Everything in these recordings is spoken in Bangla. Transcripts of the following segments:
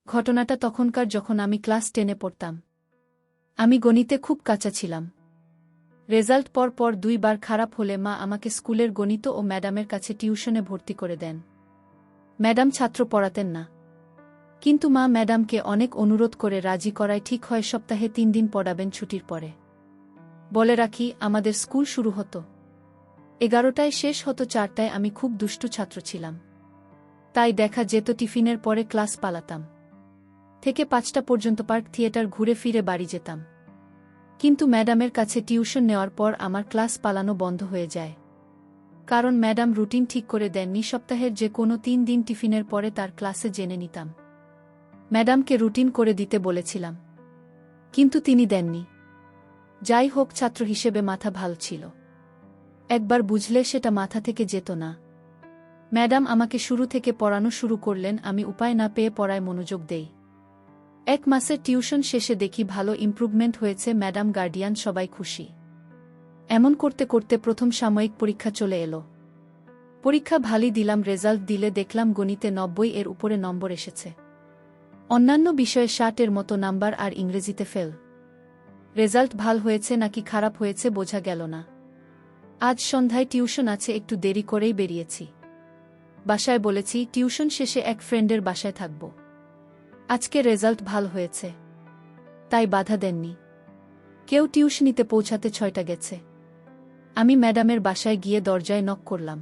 ঘটনাটা তখনকার যখন আমি ক্লাস 10-এ পড়তাম। আমি গণিতে খুব কাঁচা ছিলাম। রেজাল্ট পর 2 বার খারাপ হলে মা আমাকে স্কুলের গণিত ও ম্যাডামের কাছে টিউশনে ভর্তি করে দেন। ম্যাডাম ছাত্র পড়াতেন না। কিন্তু মা ম্যাডামকে অনেক অনুরোধ করে রাজি করায় ঠিক হয় সপ্তাহে 3 দিন পড়াবেন ছুটির পরে। বলে রাখি, আমাদের স্কুল শুরু হতো 11টায়, শেষ হতো 4টায়। আমি খুব দুষ্টু ছাত্র ছিলাম। তাই দেখা যেত টিফিনের পরে ক্লাস পালাতাম। থেকে 5টা পর্যন্ত পার্ক থিয়েটার ঘুরে ফিরে বাড়ি যেতাম। কিন্তু ম্যাডামের কাছে টিউশন নেওয়ার পর আমার ক্লাস পালানো বন্ধ হয়ে যায়। কারণ ম্যাডাম রুটিন ঠিক করে দেননি, সপ্তাহের যে কোনো 3 দিন টিফিনের পরে তার ক্লাসে জেনে নিতাম। ম্যাডামকে রুটিন করে দিতে বলেছিলাম, কিন্তু তিনি দেননি। যাই হোক, ছাত্র হিসেবে মাথা ভালো ছিল। একবার বুঝলে সেটা মাথা থেকে যেত না। ম্যাডাম আমাকে শুরু থেকে পড়ানো শুরু করলেন, আমি উপায় না পেয়ে পড়ায় মনোযোগ দেই। 1 মাসের টিউশন শেষে দেখি ভালো ইমপ্রুভমেন্ট হয়েছে, ম্যাডাম, গার্ডিয়ান সবাই খুশি। এমন করতে করতে প্রথম সাময়িক পরীক্ষা চলে এলো। পরীক্ষা ভালোই দিলাম। রেজাল্ট দিলে দেখলাম গণিতে 90 এর উপরে নম্বর এসেছে। অন্যান্য বিষয়ে 60 এর মতো নাম্বার আর ইংরেজিতে ফেল। রেজাল্ট ভাল হয়েছে নাকি খারাপ হয়েছে বোঝা গেল না। আজ সন্ধ্যায় টিউশন আছে, একটু দেরি করেই বেরিয়েছি। বাসায় বলেছি টিউশন শেষে এক ফ্রেন্ডের বাসায় থাকব। আজকে রেজাল্ট ভাল হয়েছে, তাই বাধা দেননি কেউ। টিউশনিতে পৌঁছাতে 6টা গেছে। আমি ম্যাডামের বাসায় গিয়ে দরজায় নক করলাম।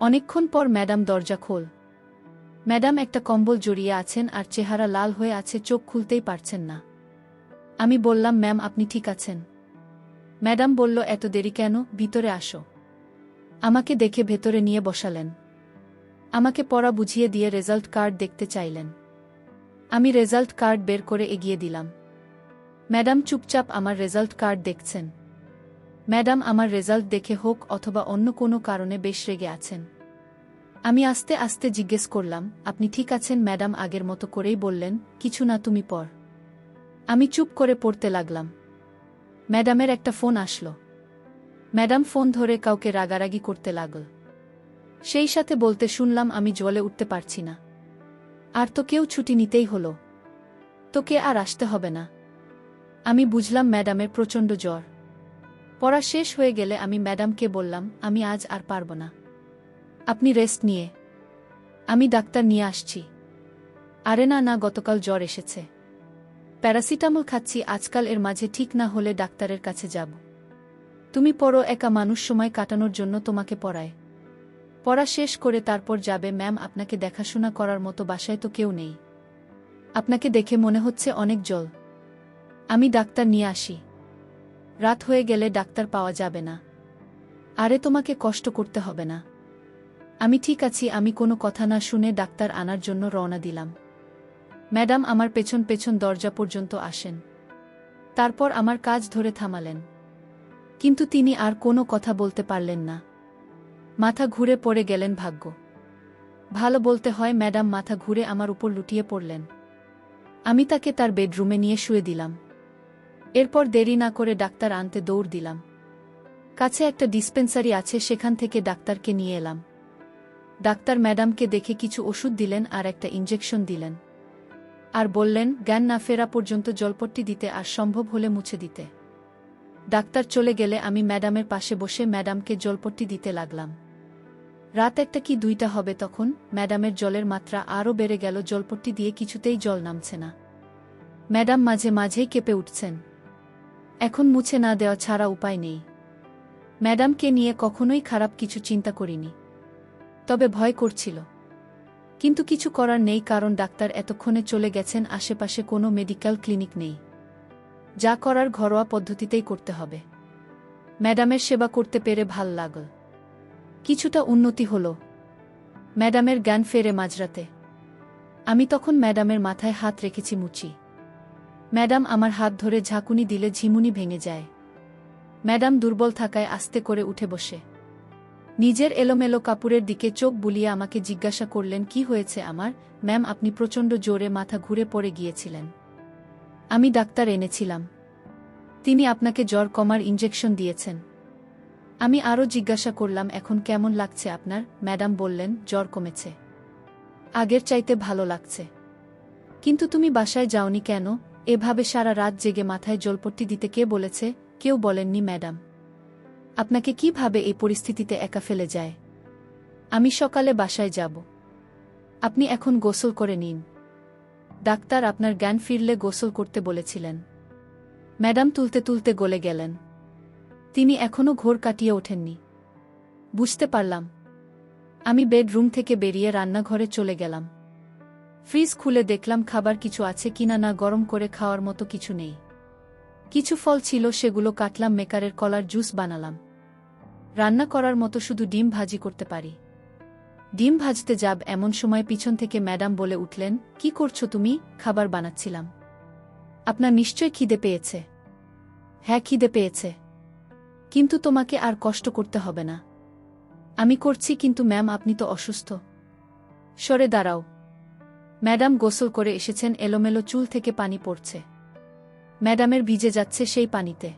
অনেকক্ষণ পর ম্যাডাম দরজা খোল। ম্যাডাম একটা কম্বল জড়িয়ে আছেন আর চেহারা লাল হয়ে আছে, চোখ খুলতেই পারছেন না। আমি বললাম, ম্যাম আপনি ঠিক আছেন? ম্যাডাম বলল, এত দেরি কেন, ভিতরে আসো। আমাকে দেখে ভেতরে নিয়ে বসালেন। আমাকে পড়া বুঝিয়ে দিয়ে রেজাল্ট কার্ড দেখতে চাইলেন। আমি রেজাল্ট কার্ড বের করে এগিয়ে দিলাম। ম্যাডাম চুপচাপ আমার রেজাল্ট কার্ড দেখছেন। ম্যাডাম আমার রেজাল্ট দেখে হোক অথবা অন্য কোনো কারণে বেশ রেগে আছেন। আমি আস্তে আস্তে জিজ্ঞেস করলাম, আপনি ঠিক আছেন? ম্যাডাম আগের মতো করেই বললেন, কিছু না, তুমি পড়। আমি চুপ করে পড়তে লাগলাম। ম্যাডামের একটা ফোন আসলো। ম্যাডাম ফোন ধরে কাউকে রাগারাগি করতে লাগল। সেই সাথে বলতে শুনলাম, আমি জ্বলে উঠতে পারছি না। আর তো কেউ ছুটি নিতেই হলো। তোকে আর আসতে হবে না। আমি বুঝলাম ম্যাডামের প্রচণ্ড জ্বর। পড়া শেষ হয়ে গেলে আমি ম্যাডামকে বললাম, আমি আজ আর পারব না, আপনি রেস্ট নিয়ে। আমি ডাক্তার নিয়ে আসছি। আরে না না, গতকাল জ্বর এসেছে, প্যারাসিটামল খাচ্ছি, আজকাল এর মাঝে ঠিক না হলে ডাক্তারের কাছে যাব। তুমি পড়ো, একা মানুষ সময় কাটানোর জন্য তোমাকে পড়ায়। পড়া শেষ করে তারপর যাবে। ম্যাম আপনাকে দেখাশোনা করার মতো বাসায় তো কেউ নেই। আপনাকে দেখে মনে হচ্ছে অনেক জল। আমি ডাক্তার নিয়ে আসি। রাত হয়ে গেলে ডাক্তার পাওয়া যাবে না। আরে তোমাকে কষ্ট করতে হবে না, আমি ঠিক আছি। আমি কোনো কথা না শুনে ডাক্তার আনার জন্য রওনা দিলাম। ম্যাডাম আমার পেছন পেছন দরজা পর্যন্ত আসেন। তারপর আমার কাজ ধরে থামালেন। কিন্তু তিনি আর কোনো কথা বলতে পারলেন না। মাথা ঘুরে পড়ে গেলেন। ভাগ্য ভালো বলতে হয়, ম্যাডাম মাথা ঘুরে আমার উপর লুটিয়ে পড়লেন। আমি তাকে তার বেডরুমে নিয়ে শুয়ে দিলাম। এরপর দেরি না করে ডাক্তার আনতে দৌড় দিলাম। কাছে একটা ডিসপেন্সারি আছে, সেখান থেকে ডাক্তারকে নিয়ে এলাম। ডাক্তার ম্যাডামকে দেখে কিছু ওষুধ দিলেন আর একটা ইনজেকশন দিলেন। আর বললেন জ্ঞান না ফেরা পর্যন্ত জলপট্টি দিতে আর সম্ভব হলে মুছে দিতে। ডাক্তার চলে গেলে আমি ম্যাডামের পাশে বসে ম্যাডামকে জলপট্টি দিতে লাগলাম। রাত 1টা কি 2টা হবে তখন। ম্যাডামের জলের মাত্রা আরও বেড়ে গেল। জলপট্টি দিয়ে কিছুতেই জল নামছে না। ম্যাডাম মাঝে মাঝেই কেঁপে উঠছেন। এখন মুছে না দেওয়া ছাড়া উপায় নেই। ম্যাডামকে নিয়ে কখনোই খারাপ কিছু চিন্তা করিনি, তবে ভয় করছিল। কিন্তু কিছু করার নেই, কারণ ডাক্তার এতক্ষণে চলে গেছেন। আশেপাশে কোনো মেডিকেল ক্লিনিক নেই। যা করার ঘরোয়া পদ্ধতিতেই করতে হবে। ম্যাডামের সেবা করতে পেরে ভাল লাগল। কিছুটা উন্নতি হলো। ম্যাডামের জ্ঞান ফেরে মাঝরাতে। আমি তখন ম্যাডামের মাথায় হাত রেখেছি মুচি। ম্যাডাম আমার হাত ধরে ঝাঁকুনি দিলে ঝিমুনি ভেঙে যায়। ম্যাডাম দুর্বল থাকায় আস্তে করে উঠে বসে নিজের এলোমেলো কাপড়ের দিকে চোখ বুলিয়ে আমাকে জিজ্ঞাসা করলেন, কি হয়েছে আমার? ম্যাম আপনি প্রচণ্ড জোরে মাথা ঘুরে পড়ে গিয়েছিলেন। আমি ডাক্তার এনেছিলাম। তিনি আপনাকে জ্বর কমার ইনজেকশন দিয়েছেন। আমি আরও জিজ্ঞাসা করলাম, এখন কেমন লাগছে আপনার? ম্যাডাম বললেন, জ্বর কমেছে, আগের চাইতে ভালো লাগছে। কিন্তু তুমি বাসায় যাওনি কেন? এভাবে সারা রাত জেগে মাথায় জলপট্টি দিতে কে বলেছে? কেউ বলেননি ম্যাডাম। আপনাকে কিভাবে এই পরিস্থিতিতে একা ফেলে যায়? আমি সকালে বাসায় যাব। আপনি এখন গোসল করে নিন। ডাক্তার আপনার জ্ঞান ফিরলে গোসল করতে বলেছিলেন। ম্যাডাম তুলতে তুলতে গলে গেলেন। তিনি এখনও ঘোর কাটিয়ে ওঠেননি। বুঝতে পারলাম। আমি বেডরুম থেকে বেরিয়ে রান্নাঘরে চলে গেলাম। ফ্রিজ খুলে দেখলাম খাবার কিছু আছে কিনা, না গরম করে খাওয়ার মতো কিছু নেই। কিছু ফল ছিল, সেগুলো কাটলাম, মেকারের কলার জুস বানালাম। রান্না করার মতো শুধু ডিম ভাজি করতে পারি। ডিম ভাজতে যাব এমন সময় পিছন থেকে ম্যাডাম বলে উঠলেন, কি করছো তুমি? খাবার বানাচ্ছিলাম। আপনার নিশ্চয় খিদে পেয়েছে। হ্যাঁ, খিদে পেয়েছে। কিন্তু তোমাকে আর কষ্ট করতে হবে না। আমি করছি। কিন্তু ম্যাম, আপনি তো অসুস্থ। সরে দাঁড়াও। ম্যাডাম গোসল করে এসেছেন, এলোমেলো চুল থেকে পানি পড়ছে। ম্যাডামের ভিজে যাচ্ছে সেই পানিতে।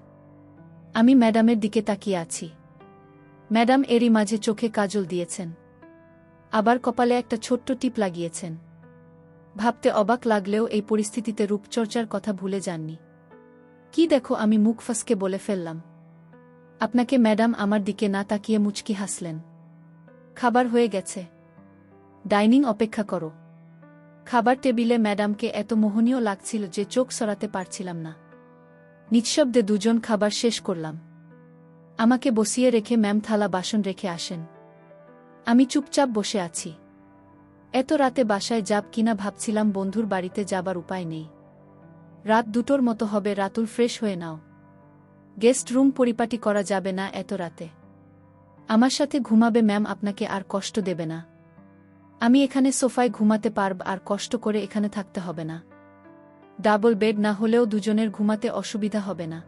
আমি ম্যাডামের দিকে তাকিয়ে আছি। ম্যাডাম এরই মাঝে চোখে কাজল দিয়েছেন। আবার কপালে একটা ছোট্ট টিপ লাগিয়েছেন। ভাবতে অবাক লাগলেও এই পরিস্থিতিতে রূপচর্চার কথা ভুলে যাননি। কি দেখো, আমি মুখ ফসকে বলে ফেললাম। আপনাকে? ম্যাডাম আমার দিকে না তাকিয়ে মুচকি হাসলেন। খাবার হয়ে গেছে। ডাইনিং অপেক্ষা করো। খাবার টেবিলে ম্যাডামকে এত মোহনীয় লাগছিল যে চোখ সরাতে পারছিলাম না। নিঃশব্দে দুজন খাবার শেষ করলাম। আমাকে বসিয়ে রেখে ম্যাম থালা বাসন রেখে আসেন। আমি চুপচাপ বসে আছি। এত রাতে বাসায় যাব কিনা ভাবছিলাম। বন্ধুর বাড়িতে যাবার উপায় নেই। রাত 2টোর মতো হবে। রাতুল, ফ্রেশ হয়ে নাও। গেস্ট রুম পরিপাটি করা যাবে না এত রাতে। আমার সাথে ঘুমাবে ম্যাম, আপনাকে আর কষ্ট দেবে না। আমি এখানে সোফায় ঘুমাতে পারব, আর কষ্ট করে এখানে থাকতে হবে না। ডাবল বেড না হলেও দুজনের ঘুমাতে অসুবিধা হবে না।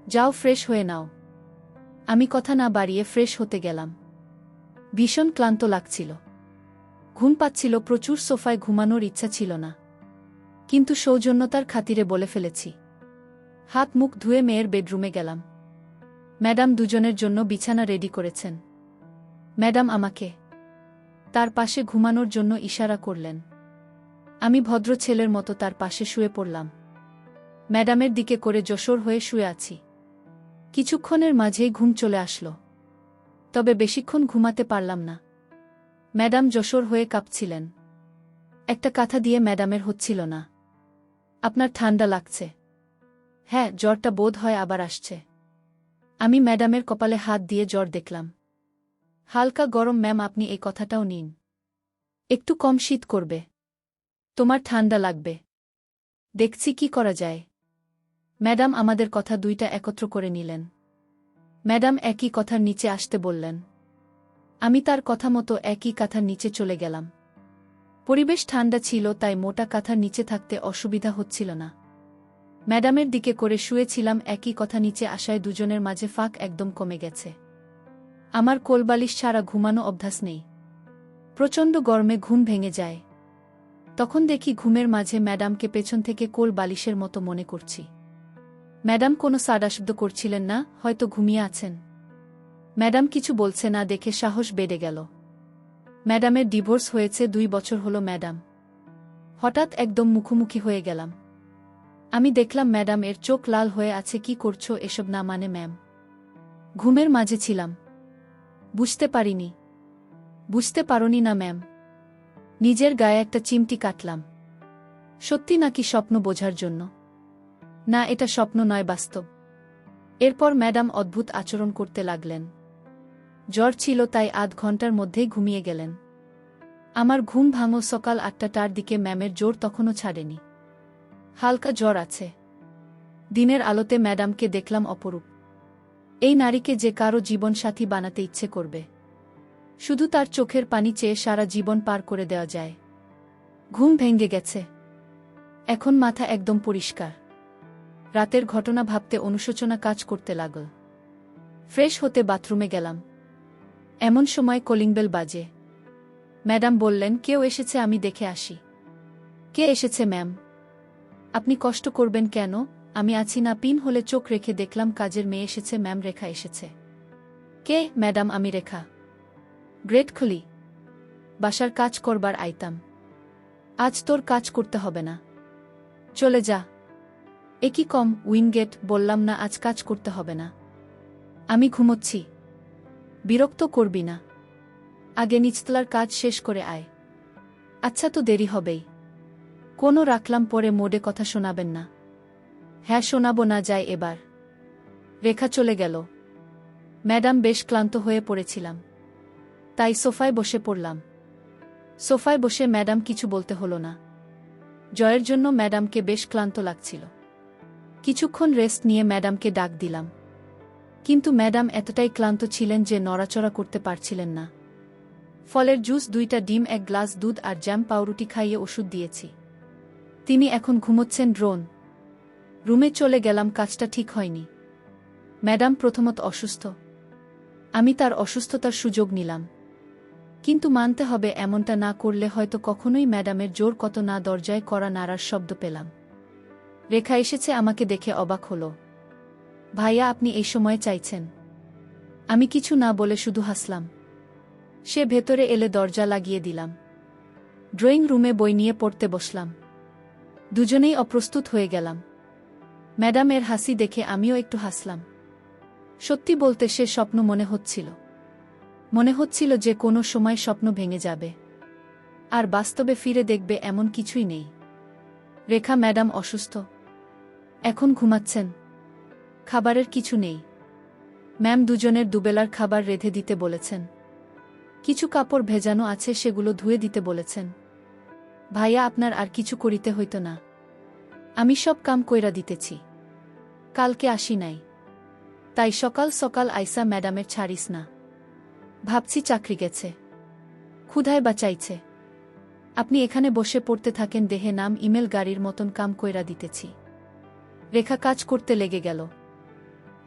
যাও, ফ্রেশ হয়ে নাও। আমি কথা না বাড়িয়ে ফ্রেশ হতে গেলাম। ভীষণ ক্লান্ত লাগছিল। ঘুম পাচ্ছিল প্রচুর। সোফায় ঘুমানোর ইচ্ছা ছিল না, কিন্তু সৌজন্যতার খাতিরে বলে ফেলেছি। হাত মুখ ধুয়ে মেয়ের বেডরুমে গেলাম। ম্যাডাম দুজনের জন্য বিছানা রেডি করেছেন। ম্যাডাম আমাকে তার পাশে ঘুমানোর জন্য ইশারা করলেন। আমি ভদ্র ছেলের মতো তার পাশে শুয়ে পড়লাম। ম্যাডামের দিকে করে যশোর হয়ে শুয়ে আছি। কিছুক্ষণের মাঝেই ঘুম চলে আসলো, তবে বেশিক্ষণ ঘুমাতে পারলাম না। ম্যাডাম যশোর হয়ে কাঁপছিলেন। একটা কথা দিয়ে ম্যাডামের হচ্ছিল না। আপনার ঠান্ডা লাগছে? হ্যাঁ, জ্বরটা বোধ হয় আবার আসছে। আমি ম্যাডামের কপালে হাত দিয়ে জ্বর দেখলাম। হালকা গরম। ম্যাম, আপনি এই কথাটাও নিন। একটু কম শীত করবে। তোমার ঠান্ডা লাগবে। দেখছি কি করা যায়। ম্যাডাম আমাদের কথা দুইটা একত্র করে নিলেন। ম্যাডাম একই কথার নিচে আসতে বললেন। আমি তার কথা মতো একই কাঁথার নিচে চলে গেলাম। পরিবেশ ঠান্ডা ছিল, তাই মোটা কাঁথার নিচে থাকতে অসুবিধা হচ্ছিল না। ম্যাডামের দিকে করে শুয়েছিলাম। একই কথা নিচে আসায় দুজনের মাঝে ফাঁক একদম কমে গেছে। আমার কোলবালিশ ছাড়া ঘুমানো অভ্যাস নেই। প্রচণ্ড গরমে ঘুম ভেঙে যায়। তখন দেখি ঘুমের মাঝে ম্যাডামকে পেছন থেকে কোল বালিশের মতো মনে করছি। ম্যাডাম কোনো সাড়াশব্দ করছিলেন না, হয়তো ঘুমিয়ে আছেন। ম্যাডাম কিছু বলছে না দেখে সাহস বেড়ে গেল। ম্যাডামের ডিভোর্স হয়েছে 2 বছর হলো। ম্যাডাম হঠাৎ একদম মুখোমুখি হয়ে গেলাম। আমি দেখলাম ম্যাডাম এর চোখ লাল হয়ে আছে। কি করছো এসব? না মানে ম্যাম, ঘুমের মাঝে ছিলাম। বুঝতে পারিনি। বুঝতে পারোনি না ম্যাম? নিজের গায়ে একটা চিমটি কাটলাম। সত্যি নাকি স্বপ্ন বোঝার জন্য? না, এটা স্বপ্ন নয়, বাস্তব। এরপর ম্যাডাম অদ্ভুত আচরণ করতে লাগলেন। জ্বর ছিল তাই আধ ঘন্টার মধ্যেই ঘুমিয়ে গেলেন। আমার ঘুম ভাঙল সকাল 8টার দিকে। ম্যামের জোর তখনও ছাড়েনি। হালকা জ্বর আছে। দিনের আলোতে ম্যাডামকে দেখলাম অপরূপ। এই নারীকে যে কারো জীবনসাথী বানাতে ইচ্ছে করবে। শুধু তার চোখের পানি চেয়ে সারা জীবন পার করে দেওয়া যায়। ঘুম ভেঙে গেছে। এখন মাথা একদম পরিষ্কার। রাতের ঘটনা ভাবতে অনুশোচনা কাজ করতে লাগল। ফ্রেশ হতে বাথরুমে গেলাম। এমন সময় কলিংবেল বাজে। ম্যাডাম বললেন, কেউ এসেছে, আমি দেখে আসি। কে এসেছে ম্যাম? আপনি কষ্ট করবেন কেন? আমি আছি না। পিন হলে চোখ রেখে দেখলাম কাজের মেয়ে এসেছে। ম্যাম, রেখা এসেছে। কে? ম্যাডাম, আমি রেখা। গ্রেটফুলি বাসার কাজ করবার আইতাম। আজ তোর কাজ করতে হবে না। চলে যা। একই কম উইনগেট, বললাম না আজ কাজ করতে হবে না। আমি ঘুমোচ্ছি। বিরক্ত করবি না। আগে নিচতলার কাজ শেষ করে আয়। আচ্ছা তো দেরি হবেই। কোনো রাখলাম পরে মোডে কথা শোনাবেন না। হ্যাঁ শোনাবো না, যাই এবার। রেখা চলে গেল। ম্যাডাম বেশ ক্লান্ত হয়ে পড়েছিলাম, তাই সোফায় বসে পড়লাম। সোফায় বসে ম্যাডাম কিছু বলতে হলো না। জয়ের জন্য ম্যাডামকে বেশ ক্লান্ত লাগছিল। কিছুক্ষণ রেস্ট নিয়ে ম্যাডামকে ডাক দিলাম, কিন্তু ম্যাডাম এতটাই ক্লান্ত ছিলেন যে নড়াচড়া করতে পারছিলেন না। ফলের জুস, 2টা ডিম, 1 গ্লাস দুধ আর জ্যাম পাউরুটি খাইয়ে ওষুধ দিয়েছি। তিনি এখন ঘুমোচ্ছেন। রুমে চলে গেলাম। কাজটা ঠিক হয়নি। ম্যাডাম প্রথমত অসুস্থ। আমি তার অসুস্থতার সুযোগ নিলাম, কিন্তু মানতে হবে এমনটা না করলে হয়তো কখনোই ম্যাডামের জোর কত না দরজায় করা নাড়ার শব্দ পেলাম। রেখা এসেছে, আমাকে দেখে অবাক হল। ভাইয়া, আপনি এই সময়ে চাইছেন? আমি কিছু না বলে শুধু হাসলাম। সে ভেতরে এলে দরজা লাগিয়ে দিলাম। ড্রয়িং রুমে বই নিয়ে পড়তে বসলাম। দুজনেই অপ্রস্তুত হয়ে গেলাম। ম্যাডামের হাসি দেখে আমিও একটু হাসলাম। সত্যি বলতে সে স্বপ্ন মনে হচ্ছিল। মনে হচ্ছিল যে কোনো সময় স্বপ্ন ভেঙে যাবে, আর বাস্তবে ফিরে দেখবে এমন কিছুই নেই। রেখা ম্যাডাম অসুস্থ, এখন ঘুমাচ্ছেন। খাবারের কিছু নেই। ম্যাম দুজনের দুবেলার খাবার রেঁধে দিতে বলেছেন। কিছু কাপড় ভেজানো আছে, সেগুলো ধুয়ে দিতে বলেছেন। ভাইয়া, আপনার আর কিছু করিতে হইত না। আমি সব কাম কইরা দিতেছি। কালকে আসি নাই, তাই সকাল সকাল আইসা ম্যাডামের ছাড়িস না। ভাবছি চাকরি গেছে, ক্ষুধায় বাঁচাইছে। আপনি এখানে বসে পড়তে থাকেন, দেহে নাম ইমেল গাড়ির মতন কাম কইরা দিতেছি। রেখা কাজ করতে লেগে গেল।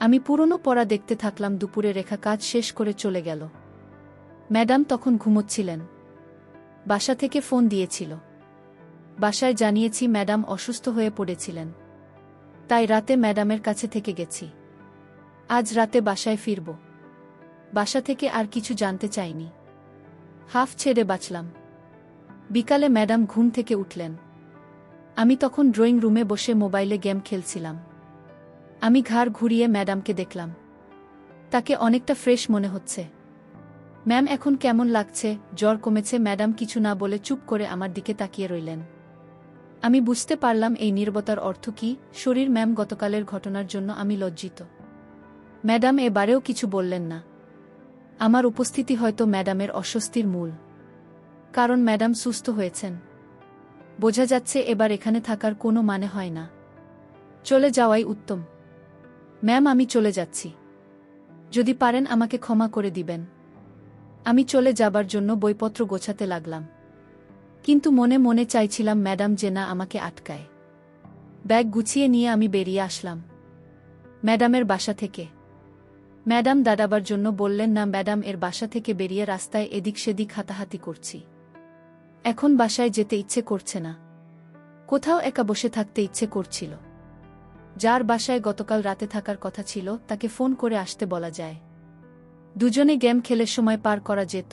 আমি পুরনো পড়া দেখতে থাকলাম। দুপুরে রেখা কাজ শেষ করে চলে গেল। ম্যাডাম তখন ঘুমোচ্ছিলেন। বাসা থেকে ফোন দিয়েছিল। বাসায় জানিয়েছি ম্যাডাম অসুস্থ হয়ে পড়েছিলেন, তাই রাতে ম্যাডামের কাছে থেকে গেছি। আজ রাতে বাসায় ফিরব। বাসা থেকে আর কিছু জানতে চাইনি। হাফ ছেড়ে বাঁচলাম। বিকালে ম্যাডাম ঘুম থেকে উঠলেন। আমি তখন ড্রয়িং রুমে বসে মোবাইলে গেম খেলছিলাম। আমি ঘাড় ঘুরিয়ে ম্যাডামকে দেখলাম। তাকে অনেকটা ফ্রেশ মনে হচ্ছে। ম্যাম, এখন কেমন লাগছে? জ্বর কমেছে? ম্যাডাম কিছু না বলে চুপ করে আমার দিকে তাকিয়ে রইলেন। আমি বুঝতে পারলাম এই নীরবতার অর্থ কী। শরীর। ম্যাম, গতকালের ঘটনার জন্য আমি লজ্জিত। ম্যাডাম এবারেও কিছু বললেন না। আমার উপস্থিতি হয়তো ম্যাডামের অস্বস্তির মূল কারণ। ম্যাডাম সুস্থ হয়েছেন, বোঝা যাচ্ছে এবার এখানে থাকার কোনো মানে হয় না। চলে যাওয়াই উত্তম। ম্যাম, আমি চলে যাচ্ছি। যদি পারেন আমাকে ক্ষমা করে দিবেন। আমি চলে যাবার জন্য বইপত্র গোছাতে লাগলাম, কিন্তু মনে মনে চাইছিলাম ম্যাডাম যে না আমাকে আটকায়। ব্যাগ গুছিয়ে নিয়ে আমি বেরিয়ে আসলাম ম্যাডামের বাসা থেকে। ম্যাডাম দাঁড়াবার জন্য বললেন না। ম্যাডাম এর বাসা থেকে বেরিয়ে রাস্তায় এদিক সেদিক হাতাহাতি করছি। এখন বাসায় যেতে ইচ্ছে করছে না। কোথাও একা বসে থাকতে ইচ্ছে করছিল। যার বাসায় গতকাল রাতে থাকার কথা ছিল তাকে ফোন করে আসতে বলা যায়। দুজনে গেম খেলে সময় পার করা যেত।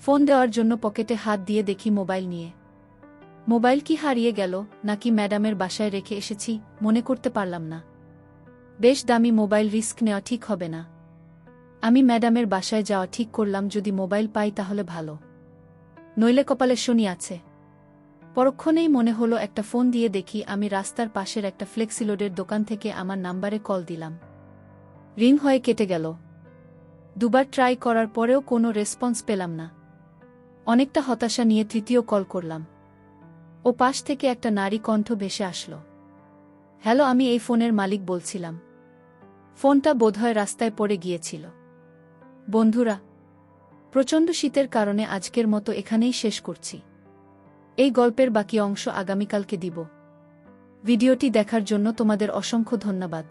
ফোন দেওয়ার জন্য পকেটে হাত দিয়ে দেখি মোবাইল নিয়ে। মোবাইল কি হারিয়ে গেল নাকি ম্যাডামের বাসায় রেখে এসেছি মনে করতে পারলাম না। বেশ দামি মোবাইল, রিস্ক নেওয়া ঠিক হবে না। আমি ম্যাডামের বাসায় যাওয়া ঠিক করলাম। যদি মোবাইল পাই তাহলে ভালো, নইলে কপালে শনি আছে। পরক্ষণেই মনে হলো একটা ফোন দিয়ে দেখি। আমি রাস্তার পাশের একটা ফ্লেক্সিলোডের দোকান থেকে আমার নাম্বারে কল দিলাম। রিং হয়ে কেটে গেল। দুবার ট্রাই করার পরেও কোনো রেসপন্স পেলাম না। অনেকটা হতাশা নিয়ে তৃতীয় কল করলাম। ও পাশ থেকে একটা নারী কণ্ঠ ভেসে আসলো। হ্যালো, আমি এই ফোনের মালিক বলছিলাম। ফোনটা বোধহয় রাস্তায় পড়ে গিয়েছিল। বন্ধুরা, প্রচণ্ড শীতের কারণে আজকের মতো এখানেই শেষ করছি। এই গল্পের বাকি অংশ আগামীকালকে দিব। ভিডিওটি দেখার জন্য তোমাদের অসংখ্য ধন্যবাদ।